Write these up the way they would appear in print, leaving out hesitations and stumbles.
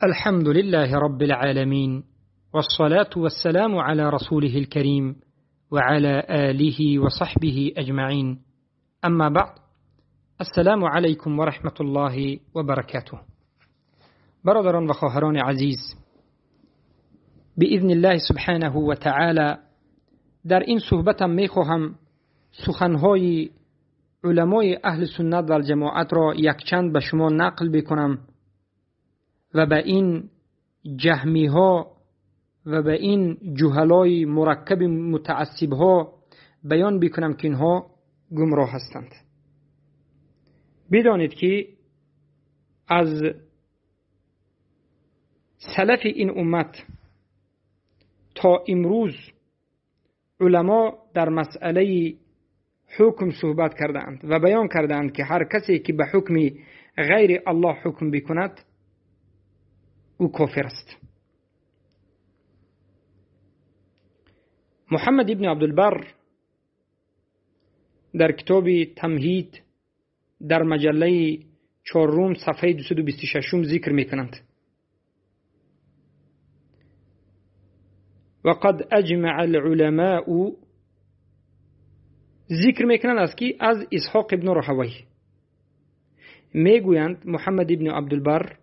الحمد لله رب العالمين، والصلاة والسلام على رسوله الكريم وعلى آله وصحبه أجمعين. أما بعد، السلام عليكم ورحمة الله وبركاته. برادران و خواهران عزیز، بإذن الله سبحانه و تعالی در این صحبتم میخواهم سخنهای علمای اهل سنت و الجماعت را یکچند به شما نقل بکنم و به این جهمی ها و به این جهلای مرکب متعصب ها بیان بکنم که اینها گمراه هستند. بدانید که از سلف این امت تا امروز علما در مسئله حکم صحبت کردند و بیان کردند که هر کسی که به حکم غیر الله حکم بکند او کافر است. محمد ابن عبدالبر در کتاب تمهید در مجله چهارم صفحه 226 ذکر میکنند: وقد اجمع العلماء، ذکر میکنند از کی؟ از اسحاق ابن راهوی. میگویند محمد ابن عبدالبر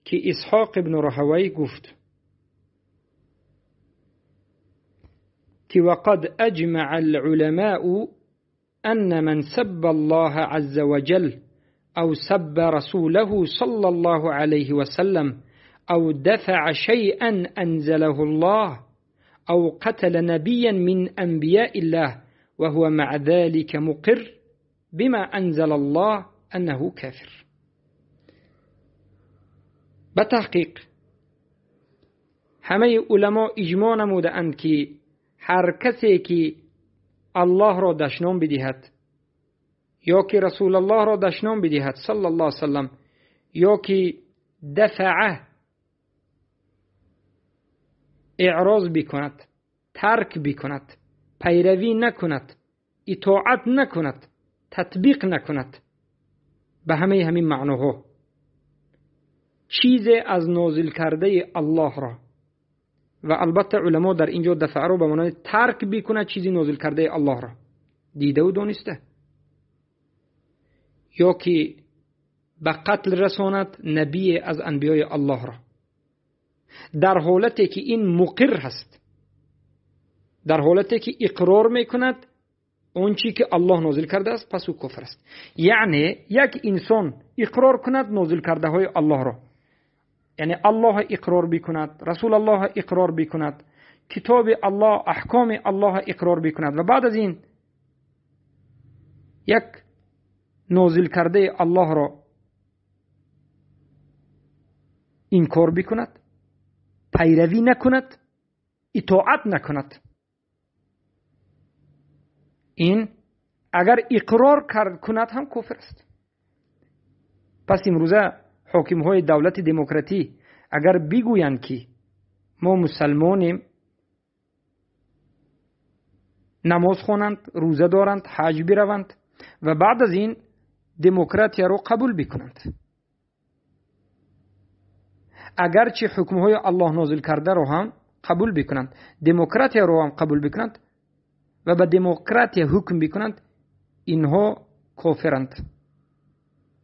که اسحاق ابن راهوی گفت که وقد اجمع العلماء ان من سب الله عز وجل او سب رسوله صلى الله عليه وسلم او دفع شيئا انزله الله او قتل نبيا من انبياء الله وهو مع ذلك مقر بما انزل الله انه كافر. به تحقیق همه علما اجماع نموده اند که هر کسی که الله را دشنام بدهد یا که رسول الله را دشنام بدهد صلی الله علیه وسلم یا که دفعه اعراض بکند، ترک بکند، پیروی نکند، اطاعت نکند، تطبیق نکند، به همین معناها چیز از نازل کرده الله را، و البته علما در اینجا دفعه رو به معنای ترک بکنه چیزی نازل کرده الله را دیده و دانسته، یا که به قتل رساند نبی از انبیای الله را، در حالتی که این مقر هست، در حالتی که اقرار میکند اون چی که الله نازل کرده است، پس او کافر است. یعنی یک انسان اقرار کند نازل کرده های الله را، یعنی الله اقرار بکند، رسول الله اقرار بکند، کتاب الله، احکام الله اقرار بکند و بعد از این یک نازل کرده الله را انکار بکند، پیروی نکند، اطاعت نکند، این اگر اقرار کند هم کافر است. پس امروزه حاکم های دولت دموکراتی اگر بگویند که ما مسلمانیم، نماز خوانند، روزه دارند، حج بروند و بعد از این دموکراتی را قبول بکنند، اگرچه حکم های الله نازل کرده را هم قبول بکنند، دموکراتی را هم قبول بکنند و به دموکراتی حکم بکنند، اینها کافرند،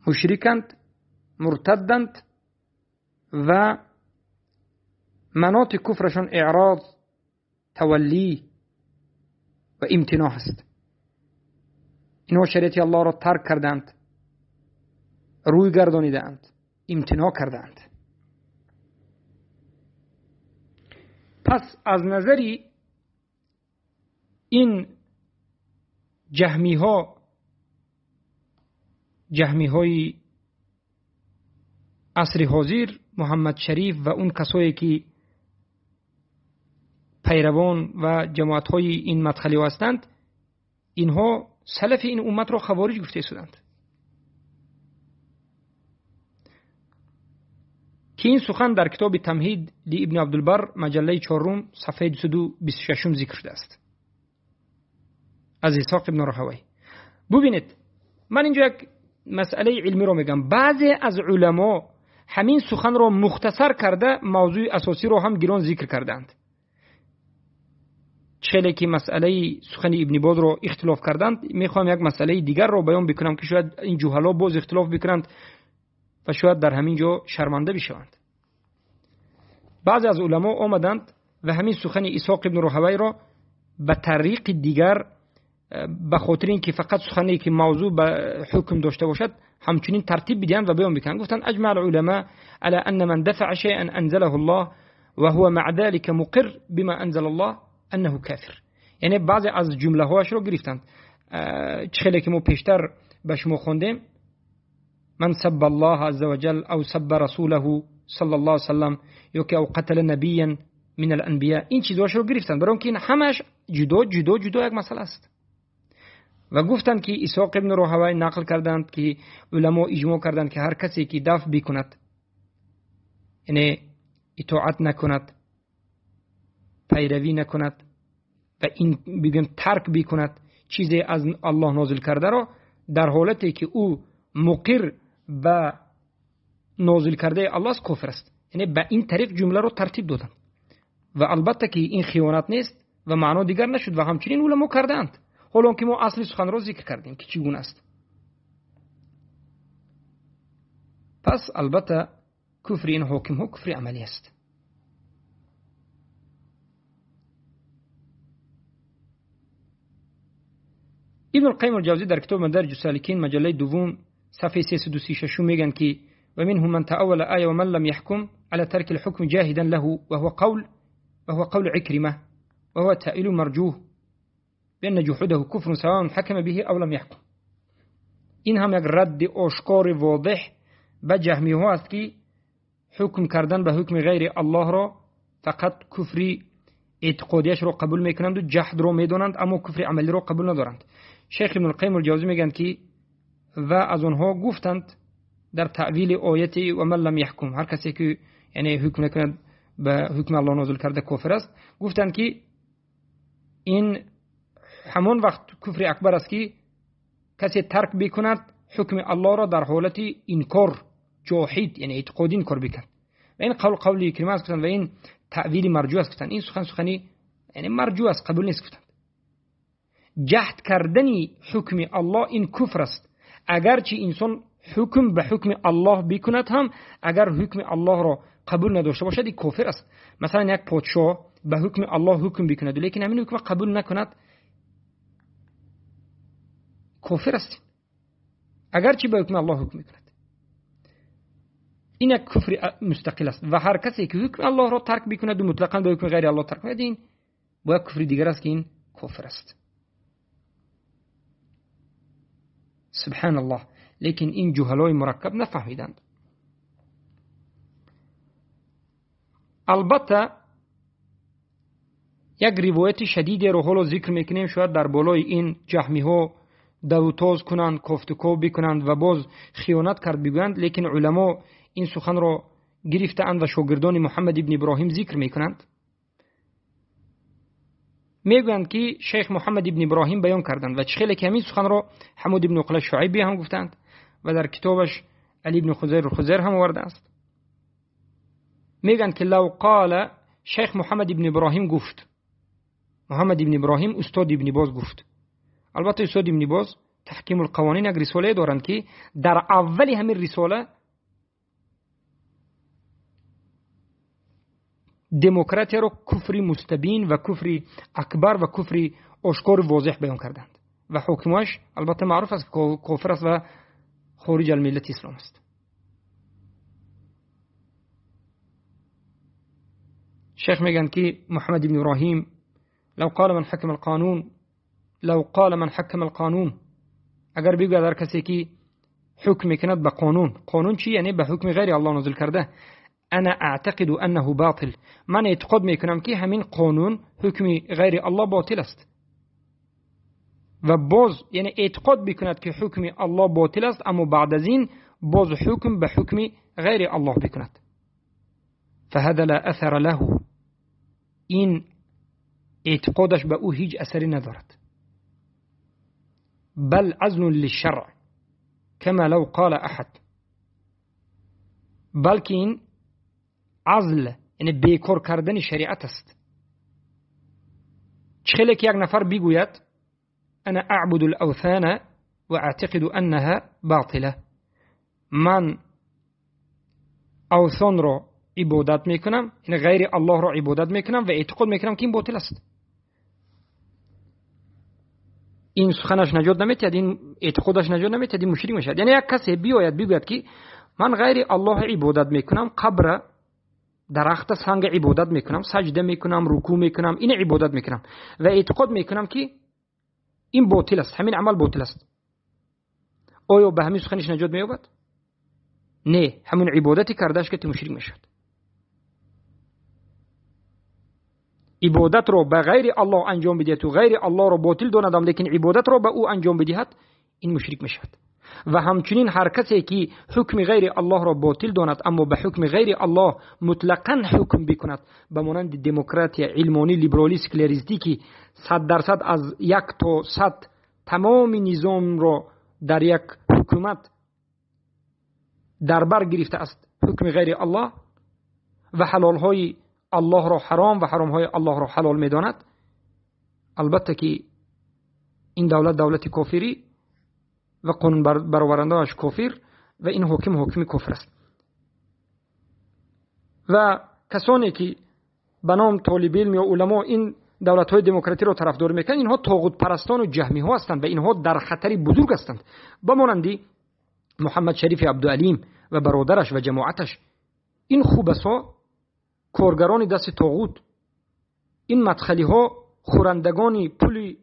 مشرکند، مرتدند و مناط کفرشان اعراض، تولی و امتناع هست. اینها شریعت الله را ترک کردند، روی گردانیدند، امتناع کردند. پس از نظری این جهمی های عصر حاضر، محمد شریف و اون کسایی که پیروان و جماعت های این مدخلی هستند، اینها سلف این امت را خوارج گفته شدند. که این سخن در کتاب تمهید لی ابن عبدالبر مجله 4 صفحه 226 ذکر شده است از اسحاق ابن راهوی. ببینید، من اینجا یک مسئله علمی رو میگم. بعضی از علما همین سخن را مختصر کرده موضوع اساسی را هم گران ذکر کردند. چهله که مسئله سخن ابن باز را اختلاف کردند، میخوام یک مسئله دیگر را بیان بکنم که شاید این جهلا باز اختلاف بکنند و شاید در همین جا شرمنده بشوند. بعضی از علما آمدند و همین سخن اسحاق ابن راهوی را به طریق دیگر به خاطر اینکه فقط سخنی که موضوع به حکم داشته باشد همچنین ترتیب بدهند و بیان بکنند. گفتند اجمع العلماء على ان من دفع شيئا انزله الله وهو مع ذلك مقر بما انزل الله انه کافر. یعنی بعضی از جمله هاش رو گرفتند. چخیلی که ما پیشتر به شما خوندیم، من سب الله عز وجل او سب رسوله صلی الله علیه وسلم یا که او قتل نبیا من الانبیاء، این چیزاش رو گرفتند برای اینکه این همش جدا جدا جدا یک مسئله است. و گفتند که اسحاق ابن راهوی نقل کردند که علما اجماع کردند که هر کسی که دفع بکند، یعنی اطاعت نکند، پیروی نکند و این بگیم ترک بکند چیزی از الله نازل کرده را، در حالتی که او مقر به نازل کرده الله است کافر است. یعنی به این طریق جمله را ترتیب دادند و البته که این خیانت نیست و معنا دیگر نشد و همچنین علما کردند. حالا که ما اصلی سخن را ذکر کردیم که چگونه است. پس البته کفر این حاکم ها کفر عملی است. ابن القیم الجوزی در کتاب مدارج السالکین مجله دوم صفحه 336 میگن که و منهم من تأول آیه و من لم يحكم على ترك الحكم جاهدا له وهو قول عكرمة وهو تأويل مرجوه بأن جحوده كفر سواء حكم به او لم يحكم. این هم یک رد آشکار واضح به جهمی ها است که حکم کردن به حکم غیر الله را فقط کفری اعتقادیش را قبول میکنند و جحد را میدانند، اما کفر عملی را قبول ندارند. شیخ ابن القیم الجوزی میگن که و از آنها گفتند در تعویل آیت و من لم يحكم، هر کسی که یعنی حکم نکند به حکم الله نازل کرده کافر است، گفتند که این همون وقت کفر اکبر است که کسی ترک بکند حکم الله را در حالت انکار جاحد یعنی اعتقادی انکار بکند. و این قولی کریمه است گفتند و این تعویل مرجوع است گفتند. این سخنی یعنی مرجوع است، قبول نیست گفتند. جحد کردنی حکم الله این کفر است. اگرچه انسان حکم به حکم الله بکند هم اگر حکم الله را قبول نداشته باشد این کافر است. مثلا یک پادشاه به حکم الله حکم بکند لیکن همین حکم قبول نکند کافر است، اگرچه به حکم الله حکم بکند. این یک کفر مستقل است و هر کسی که حکم الله را ترک بکند و مطلقاً به حکم غیر الله ترک کند این با یک کفر دیگر است که این کافر است. سبحان الله. لیکن این جهلای مرکب نفهمیدند. البته یک روایت شدید رو حالا ذکر میکنیم، شاید در بالای این جهمی ها دوتاز کنند، کفتکو بکنند و باز خیانت کرد بگویند، لیکن علما این سخن را گرفتند و شاگردان محمد ابن ابراهیم ذکر میکنند. میگویند که شیخ محمد ابن ابراهیم بیان کردند و خیلی که همین سخن را حمود ابن عقل شعیبی هم گفتند و در کتابش علی ابن خزیر هم آورده است. میگن که لو قال شیخ محمد ابن ابراهیم گفت، محمد ابن ابراهیم استاد ابن باز گفت. البته استاد ابن باز تحکیم القوانین یک رساله دارند که در اول همین رساله دموکراسی رو کفری مستبین و کفری اکبر و کفری آشکار واضح بیان کردند و حکمش البته معروف است که کفر است و خارج الملت اسلام است. شیخ میگن که محمد ابن ابراهیم لو قال من حکم القانون اگر بگوید در کسی که حکم میکند به قانون چی؟ یعنی به حکم غیر الله نازل کرده، انا اعتقد انه باطل، من اعتقاد میکنم که همین قانون حکم غیر الله باطل است. و باز یعنی اعتقاد بکند که حکم الله باطل است اما بعد از این باز حکم به حکم غیر الله بکند، فهذا لا اثر له، این اعتقادش به او هیچ اثری ندارد. بل عزل للشرع كما لو قال احد، بلکه این عزل یعنی بیکار کردن شریعت است. چخیلی که یک نفر بگوید انا اعبد الاوثان و اعتقد انها باطله، من اوثان را عبادت میکنم، یعنی غیر الله را عبادت میکنم و اعتقاد میکنم که این باطل است. این سخنش نجات نمیتید، این اعتقادش نجات نمیتید، این مشرک میشد. یعنی یک کسی بیاید بگوید که من غیر الله عبادت میکنم، قبر، درخت، سنگ عبادت میکنم، سجده میکنم، رکوع میکنم، این عبادت میکنم و اعتقاد میکنم که این باطل است، همین عمل باطل است. آیا به همین سخنش نجات مییابد؟ نه، همون عبادتی کردش که مشرک میشد. عبادت رو به غیر الله انجام بدهد و غیر الله رو باطل داندم لیکن عبادت رو به او انجام بدهد، این مشرک میشد. و همچنین هر کسی که حکم غیر الله را باطل داند اما به حکم غیر الله مطلقاً حکم بکند، به مانند دموکراسی، علمانی، لیبرالی، سکولاریستی که 100% از 1 تا 100 تمام نظام را در یک حکومت در بر گرفته است حکم غیر الله و حلال های الله را حرام و حرام های الله را حلال میداند. البته که این دولت کافری و قانون برآورنده‌اش کافر و این حکم کفر است. و کسانی که به نام طالب علم یا علما این دولت‌های دموکراتی را طرفدار میکنند، اینها طاغوت پرستان و جهمی ها هستند و اینها در خطری بزرگ هستند. با مانند محمد شریف عبدالعلیم و برادرش و جماعتش، این خوبسا کارگران دست طاغوت، این مدخلی ها خورندگان پول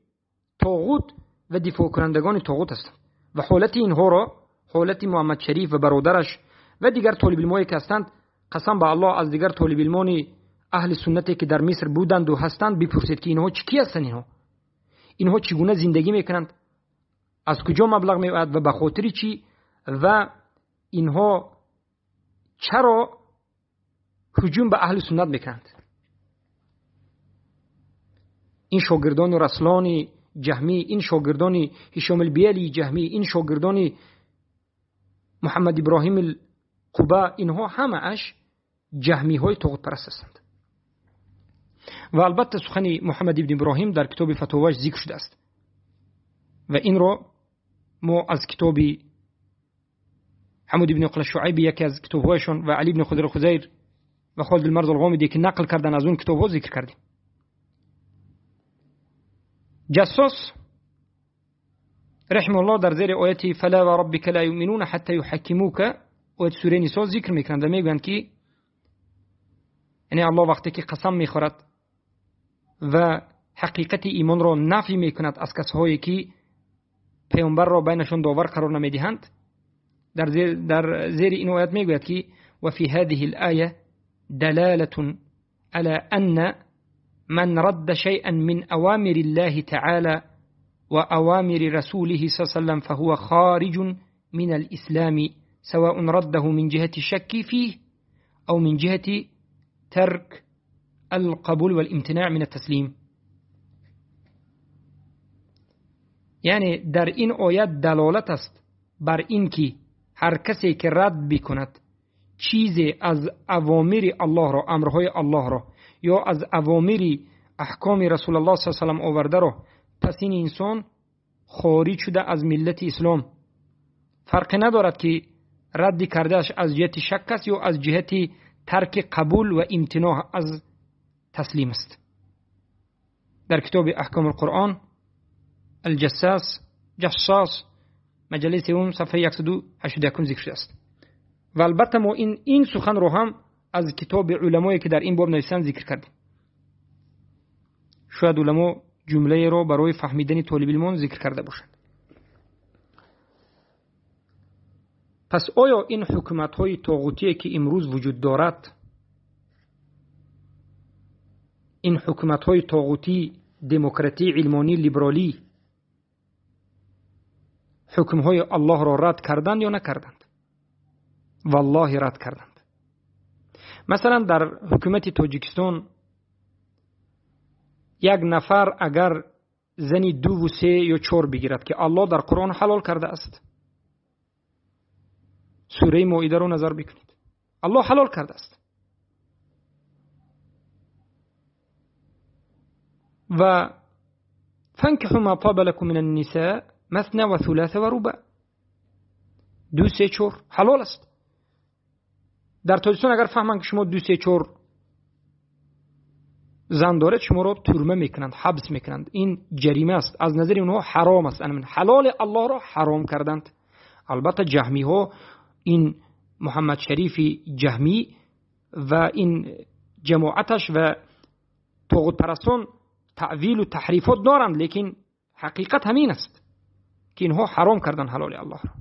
طاغوت و دفاع کنندگان طاغوت هستند و حالت اینها را، حالت محمد شریف و برادرش و دیگر طالب علمایی که هستند، قسم به الله از دیگر طالب علمان اهل سنتی که در مصر بودند و هستند بپرسید که اینها کی هستند، اینها چگونه زندگی میکنند، از کجا مبلغ میآید و به خاطر چی و اینها چرا هجوم به اهل سنت میکنند. این شاگردان رسلان جهمی، این شاگردان هشام البیلی جهمی، این شاگردان محمد ابراهیم القبا، اینها همه اش جهمی های طاغوت پرست هستند. و البته سخن محمد ابن ابراهیم در کتاب فتاواش ذکر شده است و این را ما از کتاب حمود ابن قل شعیب، یکی از کتابهایشان، و علی ابن خضر خزیر و خالد المرز الغامدی که نقل کردن از اون کتابها ذکر کردیم. جساس رحمه الله در زیر آیت فلا و ربک لا یؤمنون حتی یحکموک، آیت سوره نساء ذکر میکنند و میگویند که یعنی الله وقتی که قسم میخورد و حقیقت ایمان را نفی میکند از کسایی که پیامبر را بینشان داور قرار نمیدهند، در زیر این آیت میگوید که و فی هذه الآیه دلالة على أن من رد شيئا من أوامر الله تعالى وأوامر رسوله صلى الله عليه وسلم فهو خارج من الإسلام، سواء رده من جهة الشك فيه أو من جهة ترك القبول والامتناع من التسليم. یعنی در این آیت دلالت است بر این که هر کسی که رد بکند چیزی از اوامر الله را، امرهای الله را، یا از اوامر احکام رسول الله صلی الله علیه و آله آورده را، پس این انسان خارج شده از ملت اسلام. فرق ندارد که رد کردهش از جهت شک است یا از جهت ترک قبول و امتناع از تسلیم است. در کتاب احکام القرآن جساس مجله سوم صفحه 181 ذکر شده است. و البته ما این سخن رو هم از کتاب علمایی که در این باب نوشتن ذکر کردیم. شاید علما جمله رو برای فهمیدن طالب علمان ذکر کرده باشند. پس آیا این حکومت های طاغوتی که امروز وجود دارد، این حکومت های طاغوتی، دموکراتی، علمانی، لیبرالی، حکم های الله را رد کردند یا نکردند؟ والله رد کردند. مثلا در حکومت تاجیکستان یک نفر اگر زنی 2 و 3 یا 4 بگیرد که الله در قرآن حلال کرده است، سوره مائده رو نظر بکنید، الله حلال کرده است. و فانكحوا ما طاب لكم من النساء مثنى وثلاث ورباع. 2 3 4 حلال است. در تاجیکستان اگر فهمن که شما 2 3 4 زن دارید، شما را ترمه میکنند، حبس میکنند. این جریمه است، از نظر اونها حرام است. حلال الله را حرام کردند. البته جهمی ها، این محمد شریف جهمی و این جماعتش و طاغوت پرستان تعویل و تحریفات دارند، لیکن حقیقت همین است که اینها حرام کردن حلال الله را.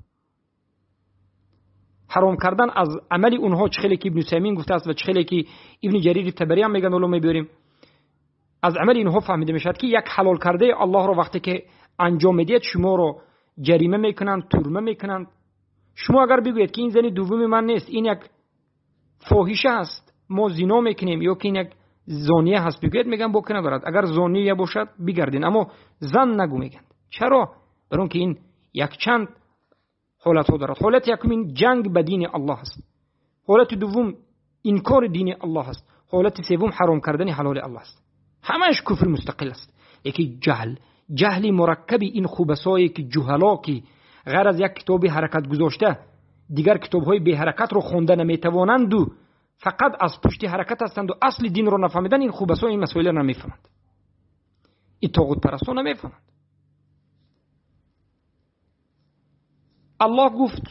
حرام کردن از عمل اونها، چه خیلی که ابن سیمین گفته است و چه خیلی که ابن جریر طبری هم میگن، اولو میبریم از عمل اینها فهمیده میشد که یک حلال کرده الله را وقتی که انجام میدید شما را جریمه میکنند، ترمه میکنند. شما اگر بگویید که این زن دومی من نیست، این یک فاحشه است، ما زنا میکنیم، یا که این یک زانیه هست بگویید، میگن بکنه دارد. اگر زانیه باشد بگردین، اما زن نگو میگن. چرا؟ برای که این یک چند حالت ها دارد. حالت یکم این جنگ به دین الله است، حالت دوم انکار دین الله است، حالت سوم حرام کردن حلال الله است. همش کفر مستقل است. یکی جهل مرکب این خوبسایی که جهلا که غیر از یک کتابی حرکت گذاشته دیگر کتاب‌های بی حرکت رو خوانده نمیتوانند و فقط از پشت حرکت هستند و اصل دین رو نفهمیدن، این خوبسا این مسائل رو نمیفهمند. این طاغوت پرستان نمیفهمند. الله گفت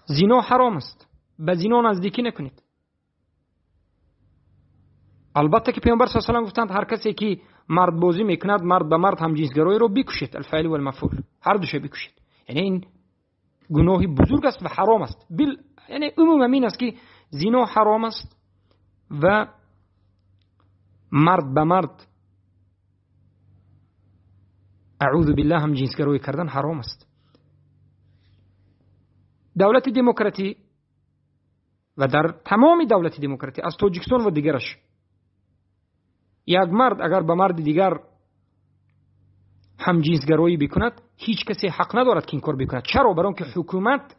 زنا حرام است، به زنا نزدیکی نکنید. البته که پیامبر صلی الله علیه و آله گفتند هر کسی که مرد بازی میکند، مرد به مرد همجنسگرایی رو بکشید، الفعل و المفعول، هر دوش بکشید. یعنی این گناهی بزرگ است و حرام است. یعنی عموم این است که زنا حرام است و مرد به مرد اعوذ بالله همجنسگرایی کردن حرام است. دولت دموکراتی و در تمام دولت دموکراتی از تاجیکستان و دیگرش، یک مرد اگر به مرد دیگر همجنسگرایی بکند، هیچ کسی حق ندارد که این کار بکند. چرا؟ برای که حکومت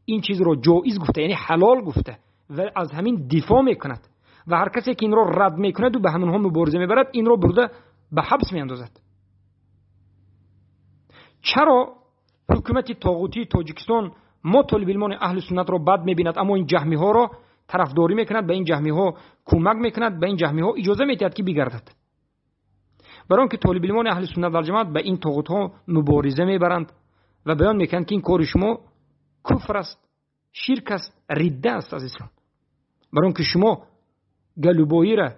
این چیز رو جایز گفته، یعنی حلال گفته و از همین دفاع میکند و هر کسی که این رو رد میکند و به همونها مبارزه میبرد، این رو برده به حبس میاندازد. چرا حکومت طاغوتی تاجیکستان ما طالب علمان اهل سنت رو بد میبیند، اما این جهمی ها رو طرفداری میکند، به این جهمی ها کمک میکند، به این جهمی ها اجازه میدهد که بگردد؟ برای اینکه طالب علمان اهل سنت و جماعت به این طاغوت ها مبارزه میبرند و بیان میکنند که این کار شما کفر است، شرک است، ردت است از اسلام. برای اینکه شما گلوبایی را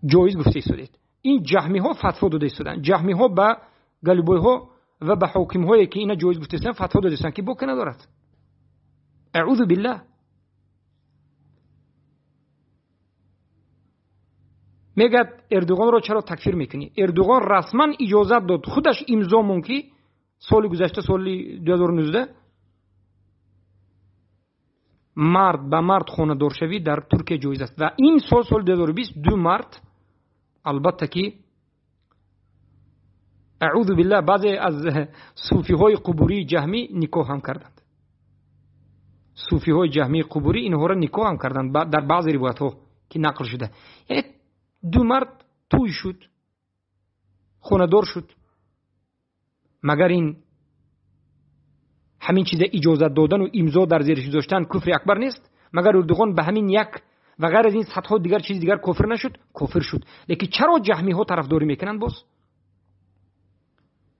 جایز گفته ایستادید. این جهمی ها فتوا داده ایستادند. جهمی ها به گلوبایی ها و به حاکم هایی که اینا جایز گفته ایستادند فتوا داده ایستادند که بکنه دارد. اعوذ بالله. میگه اردوغان رو چرا تکفیر میکنی؟ اردوغان رسما اجازت داد، خودش امضا مونکی سال گذشته، سال 2019 مرد به مرد خانه دار شوی در ترکیه جایز است و این سال 2020 2 مرد، البته که اعوذ بالله بعضی از صوفی های قبوری جهمی نکاح هم کردند. صوفی های جهمی قبوری اینها را نکاح هم کردند در بعضی روایت ها که نقل شده. یعنی 2 مرد توی شد، خانه دار شد. مگر این همین چیز اجازت دادن و امضا در زیرش گذاشتن کفر اکبر نیست؟ مگر اردوغان به همین یک و غیر از این صدها دیگر چیز دیگر کفر نشد؟ کفر شد. لیکن چرا جهمی ها طرفداری میکنند باز؟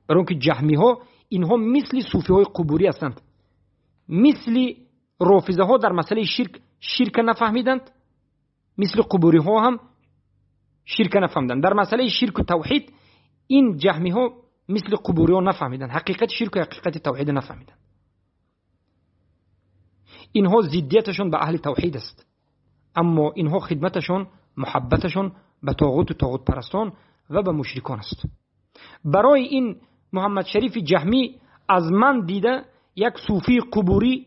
برای اینکه جهمی ها اینها مثل صوفی های قبوری هستند، مثل رافضه ها در مسئله شرک نفهمیدند، مثل قبوری ها هم شرک نفهمیدند. در مسئله شرک و توحید این جهمی ها مثل قبوری ها نفهمیدند، حقیقت شرک و حقیقت توحید نفهمیدند. اینها ضدیتشون به اهل توحید است، اما اینها خدمتشون، محبتشون به طاغوت و طاغوت پرستان و به مشرکان است. برای این محمد شریف جهمی از من دیده یک صوفی قبوری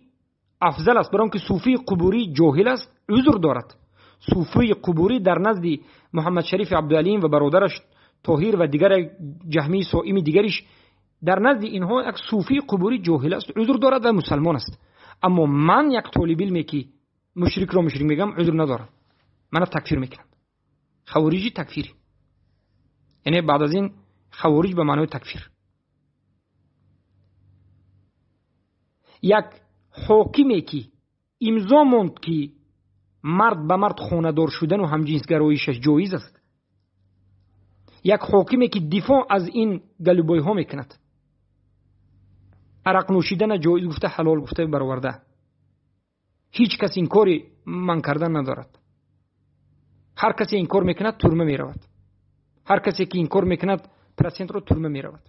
افضل است، برای اینکه صوفی قبوری جاهل است، عذر دارد. صوفی قبوری در نزد محمد شریف عبدالعلیم و برادرش طاهر و دیگر جهمی صائم دیگرش، در نزد اینها یک صوفی قبوری جاهل است، عذر دارد و مسلمان است. اما من یک طالب علمی که مشرک را مشرک میگم عذر ندارم، من تکفیر میکنم. خوارجی تکفیری، یعنی بعد از این خوارج به معنای تکفیر. یک حاکمی که امضا موند که مرد به مرد خانه دار شدن و همجنسگراییش جایز است، یک حاکمی که دفاع از این گلوبای ها میکند، عرق نوشیدن جایز گفته، حلال گفته برآورده، هیچ کس این کاری من کردن ندارد. هر کسی این کار میکند ترمه میرود، هر کسی که این کار میکند پرسنت رو ترمه میرود.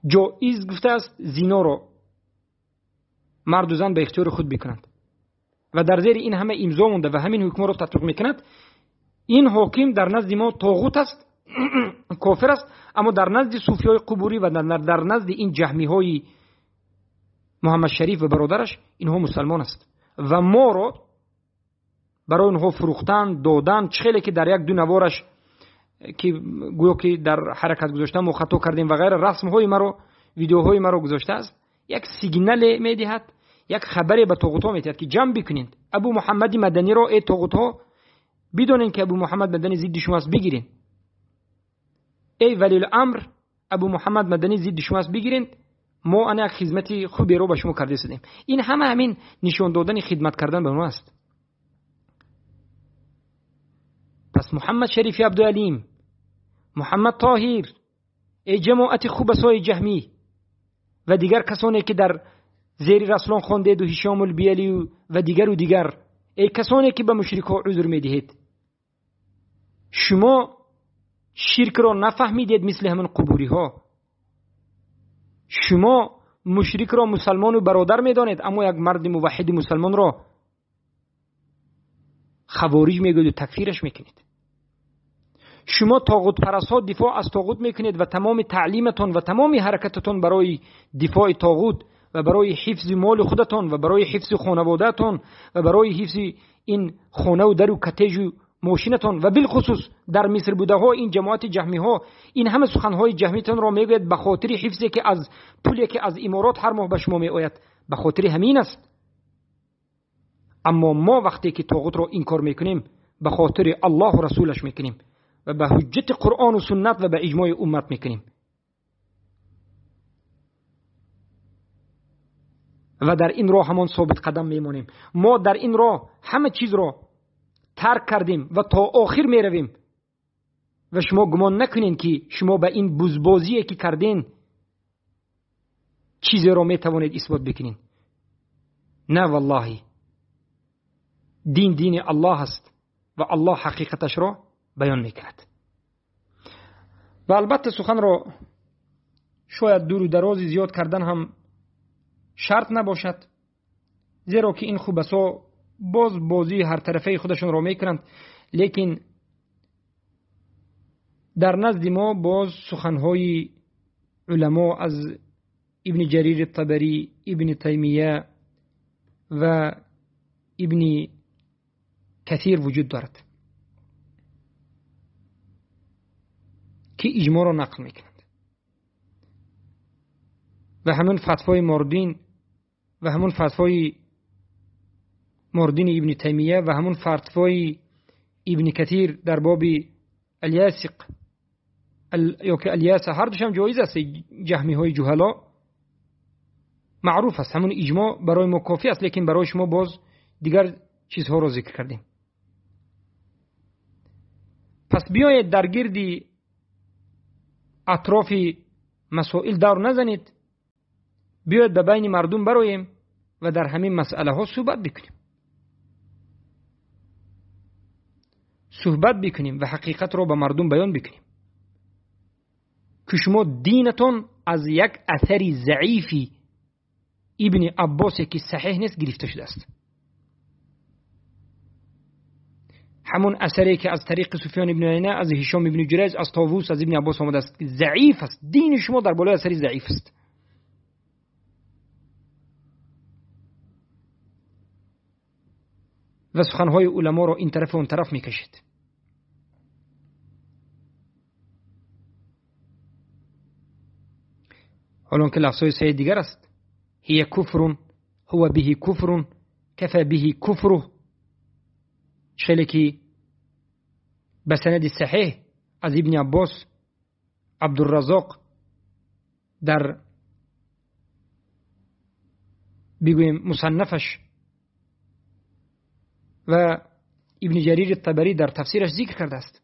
جایز گفته است زنا رو مرد و زن به اختیار خود بکنند و در زیر این همه امضا مونده و همین حکم رو تطبیق میکند. این حاکم در نزد ما طاغوت است، کافر است، اما در نزد صوفیای قبوری و در نزد این جهمی های محمد شریف و برادرش اینها مسلمان است و ما رو برای اونها فروختن، دادن، چخیلی که در یک دو نوارش که گویا که در حرکت گذاشتم و خطا کردیم و غیره، رسم های ما رو، ویدیوهای ما رو گذاشته است، یک سیگنال میدهد، یک خبری به طاغوت ها میدهد که جمع بکنید ابو محمد مدنی رو، ای طاغوت ها بدونین که ابو محمد مدنی ضد شما است بگیرین، ای ولی الامر ابو محمد مدنی ضد شما است بگیرین، ما انا یک خدمتی خوبی رو به شما کرده سدیم. این همین نشان دادن خدمت کردن به اونها است. پس محمد شریف عبدالعلیم، محمد طاهر، ای جماعت خوبسای جهمی و دیگر کسانی که در زیر رسولان خواندید و هشام البیلی و دیگر، ای کسانی که به مشرکان عذر میدهید، شما شرک را نفهمیدید مثل همین قبوری ها. شما مشرک را مسلمان و برادر میدانید، اما یک مرد موحد مسلمان را خوارج میگوید و تکفیرش میکنید. شما طاغوت پرستان دفاع از طاغوت میکنید و تمام تعلیمتون و تمام حرکتتون برای دفاع طاغوت و برای حفظ مال خودتون و برای حفظ خانوادهتون و برای حفظ این خانه و در و کتیج و ماشینتون و بالخصوص در مصر بوده ها این جماعت جهمی ها این همه سخنهای جهمیتون را میگوید به خاطر حفظی که از پولی که از امارات هر ماه به شما میآید، به خاطر همین است. اما ما وقتی که طاغوت را انکار میکنیم به خاطر الله و رسولش میکنیم و به حجت قرآن و سنت و به اجماع امت میکنیم و در این راه همان ثابت قدم میمونیم. ما در این راه همه چیز را ترک کردیم و تا آخر میرویم و شما گمان نکنین که شما به این بزبازی که کردین چیزی را میتوانید اثبات بکنین. نه والله، دین الله است و الله حقیقتش را بیان میکند. و البته سخن را شاید دور و درازی زیاد کردن هم شرط نباشد، زیرا که این خوبسا باز بازی هر طرفه خودشون را میکنند، لیکن در نزد ما باز سخنهای علما از ابن جریر الطبری، ابن تیمیه و ابن کثیر وجود دارد که اجماع را نقل میکنند و همون فتوای ماردین و همون فتوای ماردین ابن تیمیه و همون فتوای ابن کثیر در باب الیاسق یا که الیاس هر دوشم جایز است. جهمی های جهلا معروف است، همون اجماع برای ما کافی است، لیکن برای شما باز دیگر چیزها را ذکر کردیم. پس بیایید در گردی اطراف مسائل دور نزنید، بیایید به بین مردم براییم و در همین مسئله ها صحبت بکنیم و حقیقت را به مردم بیان بکنیم که شما دینتون از یک اثری ضعیفی ابن عباس که صحیح نیست گرفته شده است. همون اثری که از طریق سفیان ابن عینه، از هشام ابن جریج، از طاووس، از ابن عباس آمده است ضعیف است. دین شما در بالای اثری ضعیف است. و سخنهای علما را این طرف و اون طرف میکشید. حالا که لفظهای صحیح دیگر است. هي كفر هو به كفر كفى به كفره، شلکی بسند صحیح از ابن عباس عبدالرزاق در بگویم مصنفش و ابن جریر الطبری در تفسیرش ذکر کرده است.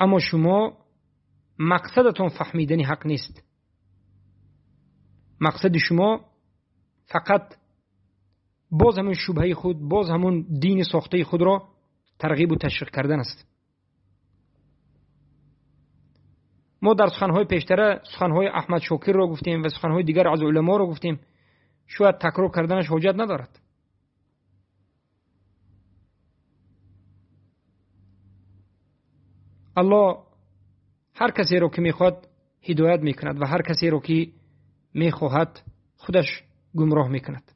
اما شما مقصدتون فهمیدن حق نیست. مقصد شما فقط باز همون شبهه خود، باز همون دین ساخته خود را ترغیب و تشویق کردن است. ما در سخنهای پیشتر سخنهای احمد شاکر را گفتیم و سخنهای دیگر از علما را گفتیم، شاید تکرار کردنش حاجت ندارد. الله هر کسی را که میخواد هدایت میکند و هر کسی را که میخواهد خودش گمراه میکند.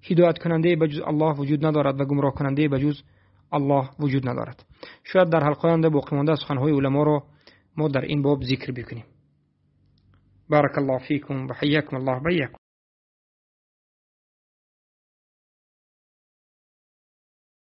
هدایت کننده بجز الله وجود ندارد و گمراه کننده بجز الله وجود ندارد. شاید در حلقه آینده باقی مانده سخنهای علما را ما در این باب ذکر بکنیم. بارک الله فیکم و حیاکم الله.